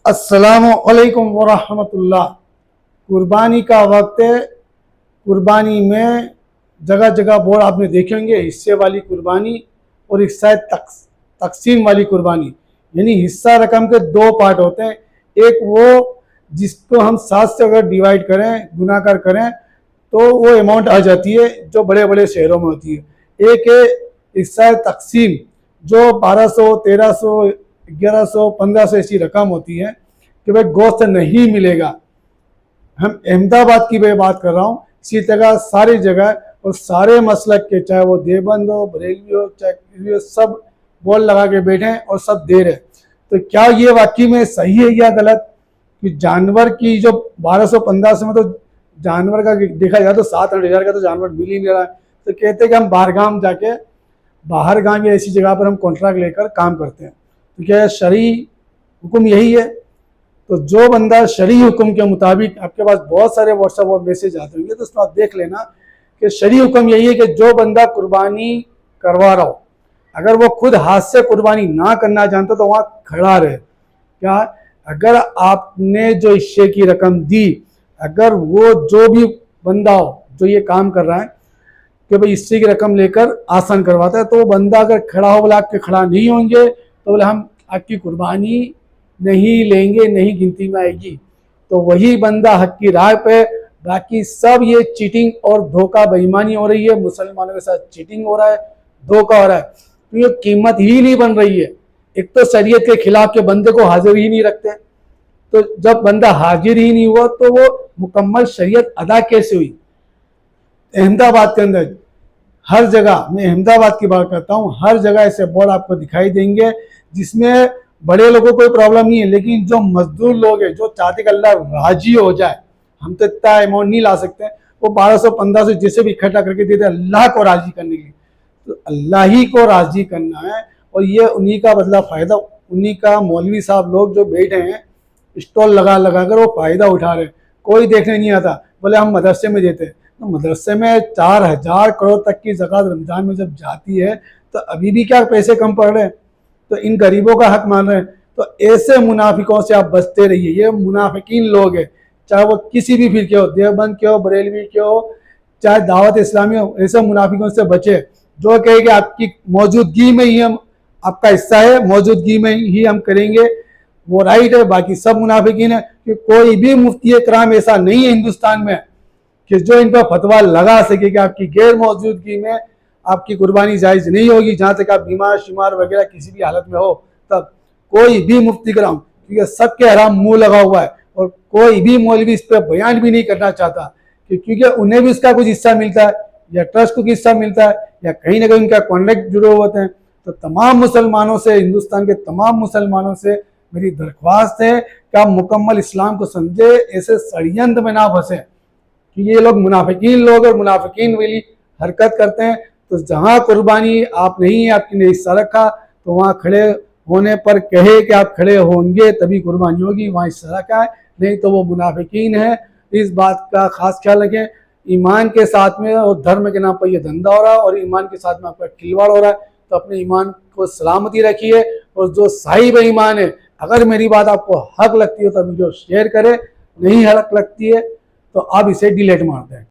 अस्सलामुअलैकुम वरहमतुल्लाह। कुर्बानी का वक्त है। कुर्बानी में जगह जगह बोर्ड आपने देखे होंगे, हिस्से वाली कुर्बानी और हिस्सा तकसीम वाली कुर्बानी। यानी हिस्सा रकम के दो पार्ट होते हैं। एक वो जिसको हम 7 से अगर डिवाइड करें, गुनाकार करें तो वो अमाउंट आ जाती है जो बड़े बड़े शहरों में होती है। एक है हिस्सा तकसीम जो 1200, 1300, 1100, 1500 ऐसी रकम होती है कि भाई गोश्त नहीं मिलेगा। हम अहमदाबाद की मैं बात कर रहा हूँ, इसी तरह सारी जगह और सारे मसलक के, चाहे वो देवबंद हो, बरेलवी हो, चाहे हो, सब बोल लगा के बैठे हैं और सब दे रहे। तो क्या ये वाकई में सही है या गलत कि जानवर की जो 1200-1500 में तो जानवर का देखा जाए तो 7-8 हज़ार का तो जानवर मिल ही नहीं रहा है। तो कहते हैं कि हम बाहर गांव या ऐसी जगह पर हम कॉन्ट्रैक्ट लेकर काम करते हैं। तो क्या शरई हुक्म यही है? तो जो बंदा शरई हुक्म के मुताबिक, आपके पास बहुत सारे व्हाट्सएप और मैसेज आते होंगे तो उसमें आप देख लेना कि शरई हुक्म यही है कि जो बंदा कुर्बानी करवा रहा हो, अगर वो खुद हाथ से कुर्बानी ना करना जानता तो वहाँ खड़ा रहे। क्या अगर आपने जो हिस्से की रकम दी, अगर वो जो भी बंदा हो जो ये काम कर रहा है कि भाई हिस्से की रकम लेकर आसान करवाता है, तो वो बंदा अगर खड़ा हो, बोला आपके खड़ा नहीं होंगे तो बोले हम आपकी कुर्बानी नहीं लेंगे, नहीं गिनती में आएगी, तो वही बंदा हक की राह पे। बाकी सब ये चीटिंग और धोखा बेईमानी हो रही है, मुसलमानों के साथ चीटिंग हो रहा है, धोखा हो रहा है, तो ये कीमत ही नहीं बन रही है। एक तो शरीयत के खिलाफ के बंदे को हाजिर ही नहीं रखते, तो जब बंदा हाजिर ही नहीं हुआ तो वो मुकम्मल शरीयत अदा कैसे हुई? अहमदाबाद के अंदर हर जगह, मैं अहमदाबाद की बात करता हूँ, हर जगह ऐसे बोर्ड आपको दिखाई देंगे जिसमें बड़े लोगों को कोई प्रॉब्लम नहीं है, लेकिन जो मजदूर लोग हैं जो चाहते कि अल्लाह राजी हो जाए, हम तो इतना अमाउंट नहीं ला सकते, वो 1200-1500 जैसे भी इकट्ठा करके देते अल्लाह को राजी करने के लिए। तो अल्लाह ही को राजी करना है और ये उन्हीं का बदला फ़ायदा, उन्हीं का मौलवी साहब लोग जो बैठे हैं स्टॉल लगा लगा कर वो फ़ायदा उठा रहे हैं। कोई देखने नहीं आता, बोले हम मदरसे में देते हैं, तो मदरसे में 4000 करोड़ तक की ज़कात रमज़ान में जब जाती है तो अभी भी क्या पैसे कम पड़ रहे हैं? तो इन गरीबों का हक मान रहे हैं। तो ऐसे मुनाफिकों से आप बचते रहिए। ये मुनाफिकीन लोग हैं, चाहे वो किसी भी फिर के हो, देवबंद के हो, बरेलवी के हो, चाहे दावत इस्लामी हो, ऐसे मुनाफिकों से बचे जो कहे कि आपकी मौजूदगी में ही हम, आपका हिस्सा है, मौजूदगी में ही हम करेंगे, वो राइट है। बाकी सब मुनाफिकीन है कि कोई भी मुफ्ती कराम ऐसा नहीं है हिंदुस्तान में कि जो इन पर फतवा लगा सके कि आपकी गैर मौजूदगी में आपकी कुर्बानी जायज़ नहीं होगी, जहाँ तक आप बीमार शिमार वगैरह किसी भी हालत में हो तब। कोई भी मुफ्ती कराम, क्योंकि सबके हराम मुंह लगा हुआ है और कोई भी मौलवी इस पर बयान भी नहीं करना चाहता क्योंकि उन्हें भी इसका कुछ हिस्सा मिलता है या ट्रस्ट को हिस्सा मिलता है या कहीं ना कहीं उनका कॉन्ट्रैक्ट जुड़े होते हैं। तो तमाम मुसलमानों से, हिंदुस्तान के तमाम मुसलमानों से मेरी दरख्वास्त है कि आप मुकम्मल इस्लाम को समझे, ऐसे षड्यंत्र में ना फंसे कि ये लोग मुनाफिकीन लोग और मुनाफिकीन वाली हरकत करते हैं। तो जहाँ कुर्बानी आप नहीं है, आपकी ने हिस्सा रखा, तो वहाँ खड़े होने पर कहे कि आप खड़े होंगे तभी कुर्बानी होगी, वहाँ हिस्सा रखा है, नहीं तो वो मुनाफिकीन है। इस बात का खास ख्याल रखें। ईमान के साथ में और धर्म के नाम पर यह धंधा हो रहा है और ईमान के साथ में आपका खिलवाड़ हो रहा है, तो अपने ईमान को सलामती रखिए। और जो साहिब ईमान है, अगर मेरी बात आपको हक लगती है तो वीडियो शेयर करें, नहीं हक लगती है तो आप इसे डिलीट मार दें।